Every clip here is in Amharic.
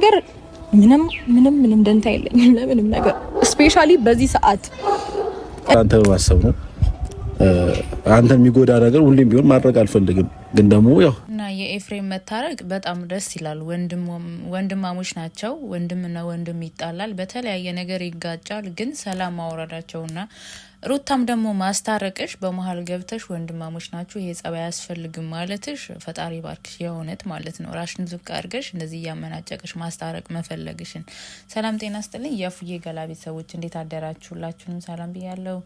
ነገር ምንም ደንታ የለኝም ለምንም ነገር ስፔሻሊ በዚህ ሰዓት አንተ ማሰብ ነው። አንተ የሚጎዳ ነገር ሁሌም ቢሆን ማድረግ አልፈልግም። ግን ደግሞ ያው እና የኤፍሬም መታረቅ በጣም ደስ ይላል። ወንድማሞች ናቸው። ወንድምና ወንድም ይጣላል፣ በተለያየ ነገር ይጋጫል። ግን ሰላም ማውረዳቸውና ሩታም ደግሞ ማስታረቅሽ በመሀል ገብተሽ ወንድማሞች ናችሁ ይሄ ጸባይ ያስፈልግም ማለትሽ ፈጣሪ ባርክሽ የሆነት ማለት ነው። ራሽን ዝቅ አድርገሽ እንደዚህ እያመናጨቅሽ ማስታረቅ መፈለግሽን። ሰላም ጤና ስጥልኝ የፉዬ ገላ ቤተሰቦች እንዴት አደራችሁላችሁንም ሰላም ብያለሁ።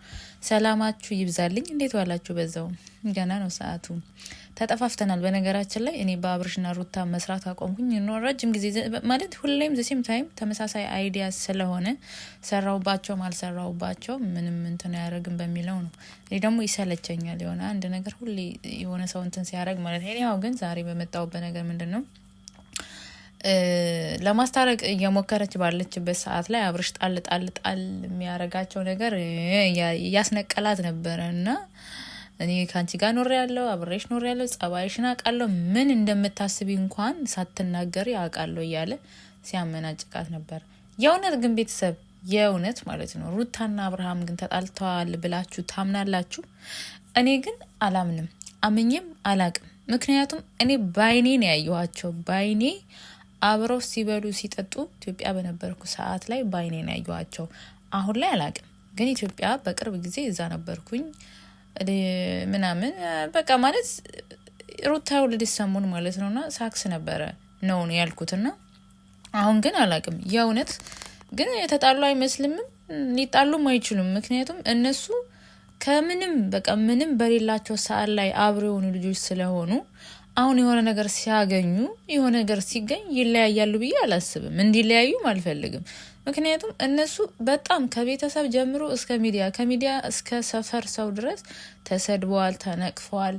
ሰላማችሁ ይብዛልኝ። እንዴት ዋላችሁ? በዛው ገና ነው ሰዓቱ። ተጠፋፍተናል። በነገራችን ላይ እኔ በአብርሽና ሩታ መስራት አቆምኩኝ ነው ረጅም ጊዜ ማለት ሁሌም ዘሴም ታይም ተመሳሳይ አይዲያ ስለሆነ ሰራውባቸው አልሰራውባቸው ምንም እንትን ያደርግም በሚለው ነው። እኔ ደግሞ ይሰለቸኛል የሆነ አንድ ነገር ሁሌ የሆነ ሰው እንትን ሲያደርግ ማለት ነው። ያው ግን ዛሬ በመጣውበት ነገር ምንድነው ለማስታረቅ እየሞከረች ባለችበት ሰዓት ላይ አብርሽ ጣል የሚያረጋቸው ነገር ያስነቀላት ነበረና እኔ ካንቺ ጋር ኖር ያለው አብሬሽ ኖር ያለው ጸባይሽን አውቃለሁ ምን እንደምታስቢ እንኳን ሳትናገሪ አውቃለሁ እያለ ሲያመናጭቃት ነበር። የእውነት ግን ቤተሰብ የእውነት ማለት ነው ሩታና አብርሃም ግን ተጣልተዋል ብላችሁ ታምናላችሁ? እኔ ግን አላምንም፣ አምኜም አላቅም። ምክንያቱም እኔ ባይኔ ነው ያየኋቸው። ባይኔ አብረው ሲበሉ ሲጠጡ ኢትዮጵያ በነበርኩ ሰዓት ላይ ባይኔ ነው ያየኋቸው። አሁን ላይ አላቅም፣ ግን ኢትዮጵያ በቅርብ ጊዜ እዛ ነበርኩኝ ምናምን በቃ ማለት ሩታ ወልድ ሰሞን ማለት ነውና ሳክስ ነበረ ነው ያልኩትና አሁን ግን አላቅም። የእውነት ግን የተጣሉ አይመስልም፣ ሊጣሉም አይችሉም። ምክንያቱም እነሱ ከምንም በቃ ምንም በሌላቸው ሰዓት ላይ አብረው የሆኑ ልጆች ስለሆኑ አሁን የሆነ ነገር ሲያገኙ የሆነ ነገር ሲገኝ ይለያያሉ ብዬ አላስብም። እንዲለያዩም አልፈልግም። ምክንያቱም እነሱ በጣም ከቤተሰብ ጀምሮ እስከ ሚዲያ ከሚዲያ እስከ ሰፈር ሰው ድረስ ተሰድበዋል፣ ተነቅፈዋል፣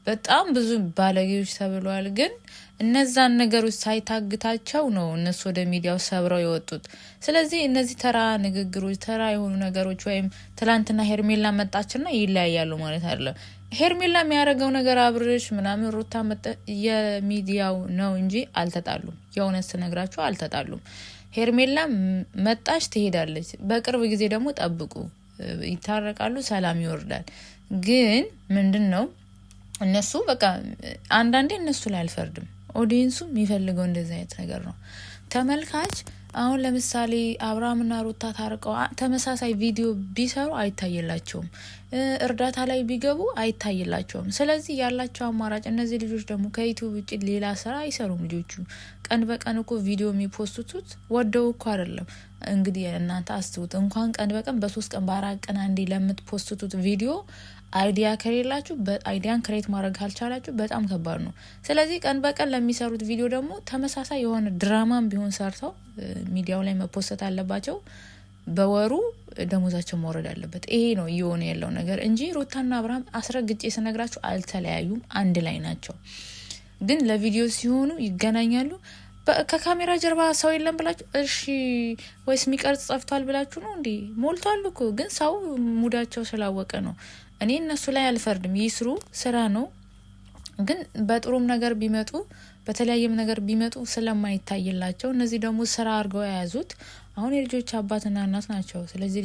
በጣም ብዙ ባለጌዎች ተብለዋል። ግን እነዛን ነገሮች ሳይታግታቸው ነው እነሱ ወደ ሚዲያው ሰብረው የወጡት። ስለዚህ እነዚህ ተራ ንግግሮች ተራ የሆኑ ነገሮች ወይም ትላንትና ሄርሜላ መጣችና ይለያያሉ ማለት አይደለም። ሄርሜላ የሚያደርገው ነገር አብርሽ ምናምን ሩታ የሚዲያው ነው እንጂ አልተጣሉም። የእውነት ስነግራችሁ አልተጣሉም። ሄርሜላ መጣች ትሄዳለች። በቅርብ ጊዜ ደግሞ ጠብቁ፣ ይታረቃሉ፣ ሰላም ይወርዳል። ግን ምንድነው እነሱ በቃ አንዳንዴ እነሱ ላይ አልፈርድም። ኦዲየንሱ የሚፈልገው እንደዚህ አይነት ነገር ነው። ተመልካች አሁን ለምሳሌ አብርሃምና ሩታ ታርቀው ተመሳሳይ ቪዲዮ ቢሰሩ አይታይላቸውም፣ እርዳታ ላይ ቢገቡ አይታይላቸውም። ስለዚህ ያላቸው አማራጭ እነዚህ ልጆች ደግሞ ከዩቲዩብ ውጭ ሌላ ስራ አይሰሩም። ልጆቹ ቀን በቀን እኮ ቪዲዮ የሚፖስቱት ወደው እኮ አይደለም። እንግዲህ እናንተ አስቡት እንኳን ቀን በቀን በ3 ቀን በ4 ቀን አንዴ ለምትፖስቱት ቪዲዮ አይዲያ ከሌላችሁ አይዲያን ክሬት ማድረግ ካልቻላችሁ በጣም ከባድ ነው። ስለዚህ ቀን በቀን ለሚሰሩት ቪዲዮ ደግሞ ተመሳሳይ የሆነ ድራማም ቢሆን ሰርተው ሚዲያው ላይ መፖሰት አለባቸው። በወሩ ደሞዛቸው መውረድ አለበት። ይሄ ነው እየሆነ ያለው ነገር እንጂ ሩታና አብርሃም አስረግጬ ስነግራችሁ አልተለያዩም፣ አንድ ላይ ናቸው። ግን ለቪዲዮ ሲሆኑ ይገናኛሉ። ከካሜራ ጀርባ ሰው የለም ብላችሁ እሺ ወይስ የሚቀርጽ ጠፍቷል ብላችሁ ነው እንዴ? ሞልቷል እኮ። ግን ሰው ሙዳቸው ስላወቀ ነው። እኔ እነሱ ላይ አልፈርድም፣ ይስሩ፣ ስራ ነው። ግን በጥሩም ነገር ቢመጡ በተለያየም ነገር ቢመጡ ስለማይታይላቸው እነዚህ ደግሞ ስራ አድርገው የያዙት አሁን የልጆች አባትና እናት ናቸው። ስለዚህ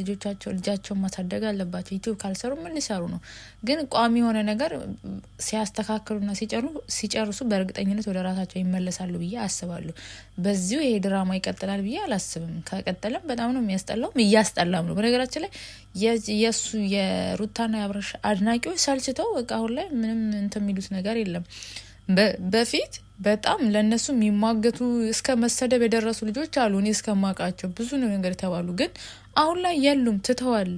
ልጃቸውን ማሳደግ አለባቸው። ዩቲዩብ ካልሰሩ ምን ሊሰሩ ነው? ግን ቋሚ የሆነ ነገር ሲያስተካክሉና ሲጨርሱ በእርግጠኝነት ወደ ራሳቸው ይመለሳሉ ብዬ አስባለሁ። በዚሁ ይሄ ድራማ ይቀጥላል ብዬ አላስብም። ከቀጠለም በጣም ነው የሚያስጠላውም እያስጠላም ነው። በነገራችን ላይ የሱ የሩታና የአብርሽ አድናቂዎች ሰልችተው በቃ አሁን ላይ ምንም እንትን የሚሉት ነገር የለም። በፊት በጣም ለነሱ የሚሟገቱ እስከ መሰደብ የደረሱ ልጆች አሉ። እኔ እስከማውቃቸው ብዙ ነገር ተባሉ። ግን አሁን ላይ የሉም፣ ትተዋል።